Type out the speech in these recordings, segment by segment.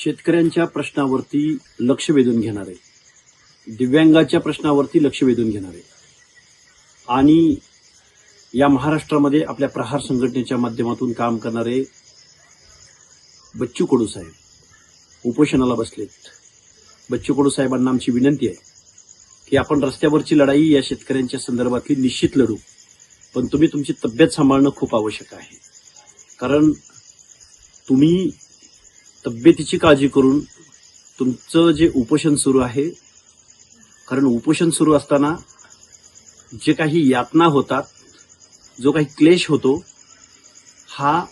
शेतकऱ्यांच्या प्रश्नावरती लक्ष वेधून घेणारे, दिव्यांगाच्या प्रश्नावरती लक्ष वेधून घेणारे आणि या महाराष्ट्रामध्ये आपल्या प्रहार संघटनेच्या माध्यमातून काम करणारे बच्चू कडू साहेब उपोषणाला बसलेत. बच्चू कडू साहेबांना आमची विनंती आहे की आपण रस्त्यावरची लढाई या शेतकऱ्यांच्या संदर्भातली निश्चित लढू, पण तुम्ही तुमची तब्येत सांभाळणं खूप आवश्यक आहे. कारण तुम्ही तब्येतीची काळजी करून तुमचं जे उपोषण सुरू आहे, कारण उपोषण सुरू असताना जे काही यातना होतात, जो काही क्लेश होतो, हा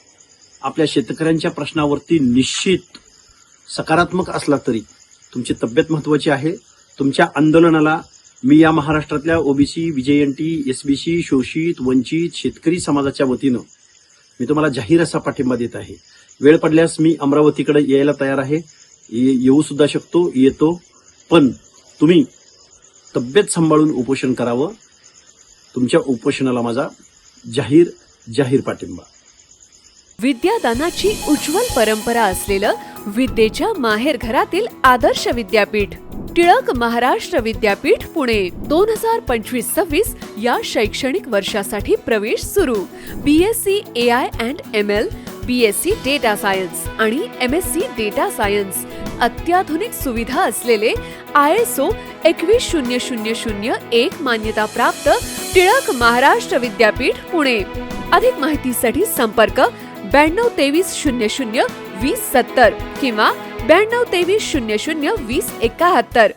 आपल्या शेतकऱ्यांच्या प्रश्नावरती निश्चित सकारात्मक असला तरी तुमची तब्येत महत्वाची आहे. तुमच्या आंदोलनाला मी या महाराष्ट्रातल्या ओबीसी, विजयंती, एसबीसी, शोषित, वंचित, शेतकरी समाजाच्या वतीनं मी तुम्हाला जाहीर असा पाठिंबा देत आहे. वेळ पडल्यास मी अमरावतीकडे यायला तयार आहे, येऊ सुद्धा शकतो, येतो, पण तुम्ही तब्येत सांभाळून उपोषण करावं. तुमच्या उपोषणाला माझा जाहीर पाठिंबा. विद्यादानाची उज्ज्वल परंपरा असलेलं विद्येच्या माहेरघरातील आदर्श विद्यापीठ टिळक महाराष्ट्र विद्यापीठ पुणे 2025-26 या शैक्षणिक वर्षासाठी प्रवेश सुरू. BSc AI and ML, BSc data science आणि MSc डेटा सायन्स. अत्याधुनिक सुविधा असलेले ISO 21001 मान्यताप्राप्त टिळक महाराष्ट्र विद्यापीठ पुणे. अधिक माहितीसाठी संपर्क 9223002070 किंवा 9223002071.